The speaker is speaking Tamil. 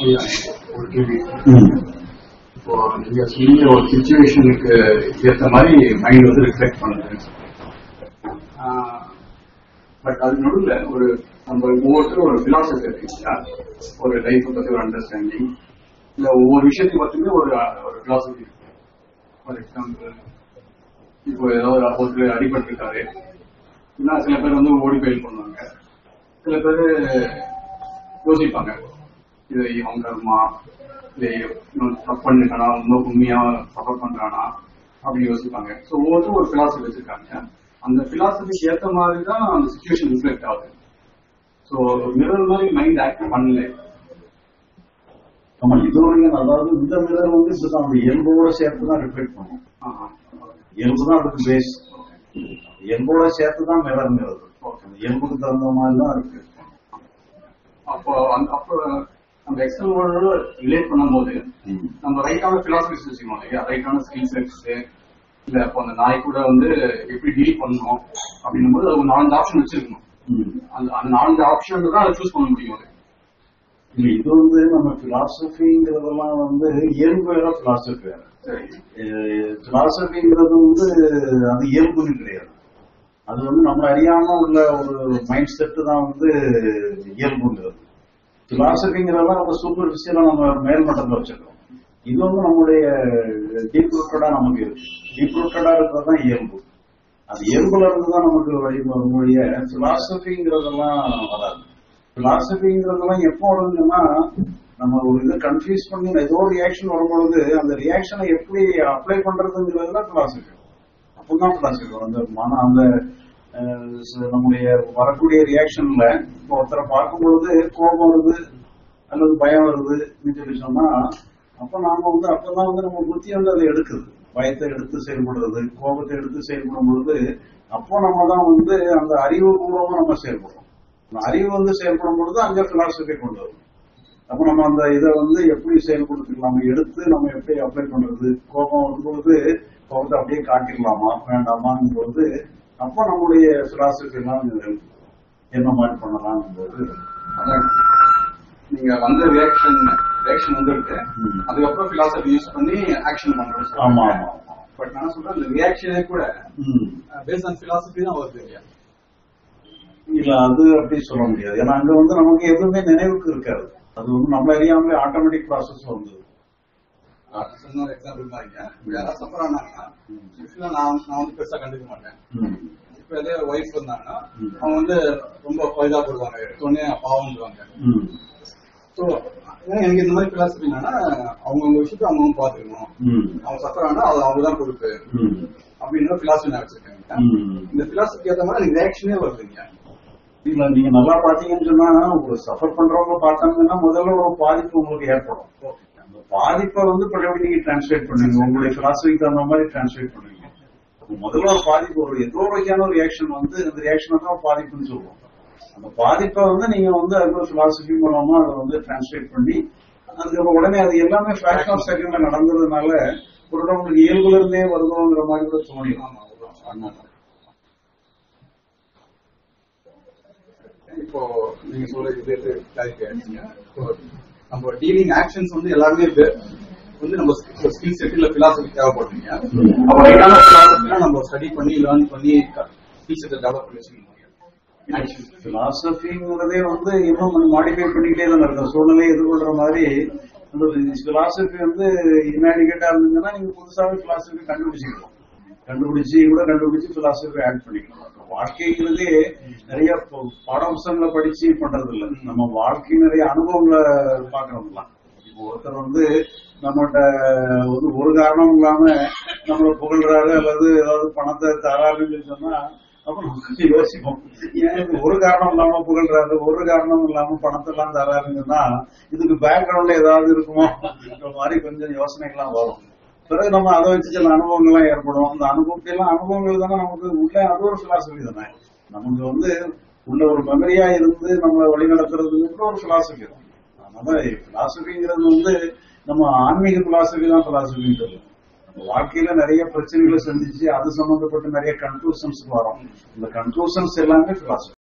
ஒரு கேள்வி. இப்போ நீங்க சொன்ன ஒரு சிச்சுவேஷனுக்கு ஏற்ற மாதிரி மைண்ட் வந்து ரிஃப்ளெக்ட் பண்ணுது. பட் அது நடுவில் ஒரு நம்ம ஒவ்வொருத்தரும் ஒரு பிலாசபி இருக்குங்களா, ஒரு லைஃப்பை பற்றி ஒரு அண்டர்ஸ்டாண்டிங், இல்லை ஒவ்வொரு விஷயத்தையும் பற்றியுமே ஒரு பிலாசபி இருக்கு. ஃபார் எக்ஸாம்பிள், இப்போ ஏதாவது ஒருத்தர் அடிபட்டிருக்காரு, சில பேர் வந்து ஓடி ஃபெயில் பண்ணுவாங்க, சில பேர் யோசிப்பாங்க இது அவங்க கர்மா, இல்லை தப்பு பண்ணிருக்கானா, இன்னும் உண்மையா சப்போர்ட் பண்றானா அப்படின்னு யோசிப்பாங்க. ஸோ ஒவ்வொருத்தரும் ஒரு பிலாசபி வச்சிருக்காங்க. அந்த பிலாசபிக்கு ஏற்ற மாதிரி தான் அந்த சிச்சுவேஷன் ரிஃப்ளெக்ட் ஆகுது. ஸோ மிரர் மாதிரி மைண்ட் ஆக்ட் பண்ணல. ஆமா, இதோடைய அதாவது இந்த மிரர் வந்து இப்பதான் அந்த இயல்போட சேர்த்து தான் ரிஃப்ளெக்ட் பண்ணும். இயல்பு தான் அதுக்கு பேஸ். இயல்போட சேர்த்து தான் மிரர்ங்கிறது. இயல்புக்கு தகுந்த மாதிரி தான் இருக்கு. அப்போ நம்ம எக்ஸ்டர்னல் வேர்ல்டோட ரிலேட் பண்ணும்போது நம்ம ரைட்டான பிலாசபிஸ் வச்சுக்கணும் இல்லையா, ரைட்டான ஸ்கில் செட்ஸ், இல்ல அப்போ அந்த நாய் கூட வந்து எப்படி டீல் பண்ணணும் அப்படின்னும் போது அது 4 ஆப்ஷன் வச்சிருக்கணும். அந்த 4 ஆப்ஷன் தான் அதை சூஸ் பண்ண முடியும். இல்ல, இது வந்து நம்ம பிலாசபிங்கிறதெல்லாம் வந்து இயல்பு வேற, பிலாசபி வேற. பிலாசபிங்கிறது வந்து அது இயல்புன்னு கிடையாது. அது வந்து நம்ம அறியாம உள்ள ஒரு மைண்ட் செட்டு தான் வந்து இயல்புங்கிறது. பிலாசபிங்கிறதெல்லாம் நம்ம சூப்பர்ஃபிஷியலா நம்ம மேல்மட்டத்தில் வச்சிருக்கோம். இது வந்து நம்முடைய டீப் ரூட்டடா நமக்கு இருக்கு. டீப் ரூட்டடா இருக்கிறது தான் இயல்பு. அது இயல்புல இருந்து தான் நமக்கு நம்மளுடைய பிலாசபிங்கிறதெல்லாம் வராது. பிலாசபிங்கிறதெல்லாம் எப்போ வருதுன்னா, நம்ம ஒரு இதை கன்ஃபியூஸ் பண்ணி ஏதோ ஒரு ரியாக்ஷன் வரும்பொழுது அந்த ரியாக்ஷனை எப்படி அப்ளை பண்றதுங்கிறதுல பிலாசபி. அப்பதான் பிலாசபி அந்த நம்முடைய வரக்கூடிய ரியாக்ஷன்ல ஒருத்தரை பார்க்கும் பொழுது கோபம் வருது அல்லது பயம் வருது சொல்லி சொன்னா, அப்ப நாம வந்து அப்பதான் வந்து நம்ம புத்தி வந்து அதை எடுக்குது. பயத்தை எடுத்து செயல்படுறது, கோபத்தை எடுத்து செயல்படும் பொழுது அப்போ நம்ம தான் வந்து அந்த அறிவு பூர்வமா நம்ம செயல்படுறோம். அறிவு வந்து செயல்படும் பொழுது அங்க பிலாசபி கொண்டு வரும். அப்ப நம்ம அந்த இதை வந்து எப்படி செயல்படுத்திக்கலாம், எடுத்து நம்ம எப்படி அப்ளை பண்றது, கோபம் வரும்பொழுது கோபத்தை அப்படியே காட்டிடலாமா வேண்டாமாங்கும் பொழுது அப்ப நம்முடைய பிலாசபி எல்லாம் என்ன மாதிரி பண்ணலாம்ங்கிறது. நீங்க வந்த ரியாக்ஷன் வந்துருக்கு, அதுக்கப்புறம் பிலாசபி யூஸ் பண்ணி ஆக்ஷன் பண்றோம். ஆமா ஆமா. பட் நான் சொல்றேன், இந்த ரியாக்ஷனே கூட பேஸ்ட் ஆன் பிலாசபி தான் வருது இல்லையா? இல்ல, அது அப்படி சொல்ல முடியாது. ஏன்னா அங்க வந்து நமக்கு எதுவுமே நினைவுக்கு இருக்காது. அது வந்து நம்ம அறியாமலே ஆட்டோமேட்டிக் ப்ராசஸ் வந்து. இன்னொரு எக்ஸாம்பிள் மாதிரிங்க, யாராவது சஃபர் ஆனாங்கன்னா நான் வந்து பெருசா கண்டுக்க மாட்டேன். இப்ப இதே ஒய்ஃப் இருந்தாங்கன்னா அவங்க வந்து ரொம்ப பைதா போடுவாங்க, எடுத்தோடனே பாவம்வாங்க. ஸோ எனக்கு இந்த மாதிரி பிலாசபி என்னன்னா, அவங்கவுங்க விஷயத்த அவங்கவுங்க பாத்துக்கணும், அவங்க சஃபர் ஆனா அது அவங்கதான் பொறுப்பு அப்படின்னு பிலாசபி நான் வச்சிருக்கேன். இந்த பிலாசபிக்கு ஏற்ற மாதிரி ரியாக்ஷனே வருதுங்க. இல்ல, நீங்க நல்லா பாத்தீங்கன்னு சொன்னா, ஒரு சஃபர் பண்றவங்க பார்த்தாங்கன்னா முதல்ல ஒரு பாதிப்பு உங்களுக்கு ஏற்படும். அந்த பாதிப்பை வந்து பழையபடி நீங்க டிரான்ஸ்லேட் பண்ணுவீங்க, உங்களுடைய பிலாசபிக்கு தகுந்த மாதிரி டிரான்ஸ்லேட் பண்ணுவீங்க. முதல்ல ஒரு பாதிப்பு, ஒரு ஏதோ வகையான ஒரு ரியாக்ஷன் வந்து அந்த ரியாக்ஷனை தான் பாதிப்புன்னு சொல்லுவோம். அந்த பாதிப்பை வந்து நீங்க வந்து அது பிலாசபி மூலமா அதை வந்து டிரான்ஸ்லேட் பண்ணி அதுக்கப்புறம் உடனே அது எல்லாமே ஃபிராக்ஷன் ஆஃப் செகண்ட்ல நடந்ததுனால ஒரு உங்களுக்கு இயல்புல இருந்தே வருதுங்கிற மாதிரி கூட தோணிடும். இப்போ நீங்க சொல்றது நம்ம டீலிங் ஆக்ஷன்ஸ் வந்து எல்லாருமே வந்து நம்ம ஸ்கில் செட் இல்ல பிலாசபி தேவைப்படுறீங்க. அப்ப ரைட்டான பிலாசபினா நம்ம ஸ்டடி பண்ணி லேர்ன் பண்ணி ஸ்கில் செட்டை டெவலப் பண்ணி வச்சுக்க முடியும். பிலாசபிங்கிறதே வந்து இன்னும் மாடிஃபை பண்ணிக்கிட்டே தான் இருக்கும். சூழ்நிலையை எதிர்கொள்ற மாதிரி பிலாசபி வந்து இன்னாடிகேட்டா இருந்ததுன்னா நீங்க புதுசாவே பிலாசபி கண்டுபிடிச்சு பிலாசபி ஆட் பண்ணிக்கலாம். வாழ்க்கைங்கிறதே நிறைய பாடப்புத்தகங்களை படிச்சு பண்றது இல்லை, நம்ம வாழ்க்கை நிறைய அனுபவங்களை பாக்குறோம்லாம். இப்போ ஒருத்தர் வந்து நம்மகிட்ட வந்து ஒரு காரணம் இல்லாம நம்மளை புகழ்றாரு அல்லது ஏதாவது பணத்தை தராருன்னு சொன்னா அப்ப நம்ம யோசிப்போம், ஏன் ஒரு காரணம் இல்லாம புகழ்றாரு, ஒரு காரணம் இல்லாம பணத்தை எல்லாம் தராருங்கன்னா இதுக்கு பேக்ரவுண்ட்ல ஏதாவது இருக்குமோ மாதிரி கொஞ்சம் யோசனைகள்லாம் வரும். பிறகு நம்ம அதை வச்சு சில அனுபவங்கள்லாம் ஏற்படும். அந்த அனுபவங்கள் தானே நமக்கு உள்ள, அது ஒரு பிலாசபி தானே. நமக்கு வந்து உள்ள ஒரு மெமரியா இருந்து நம்மளை வழிநடத்துறதுக்கு ஒரு பிலாசபி தான். அதனால பிலாசபிங்கிறது வந்து நம்ம ஆன்மீக பிலாசபி தான் பிலாசபின்னு சொல்லுவோம். நம்ம வாழ்க்கையில நிறைய பிரச்சனைகளை சந்திச்சு அது சம்பந்தப்பட்ட நிறைய கன்க்ளூஷன்ஸ் வரும். இந்த கன்க்ளூஷன்ஸ் எல்லாமே பிலாசபி.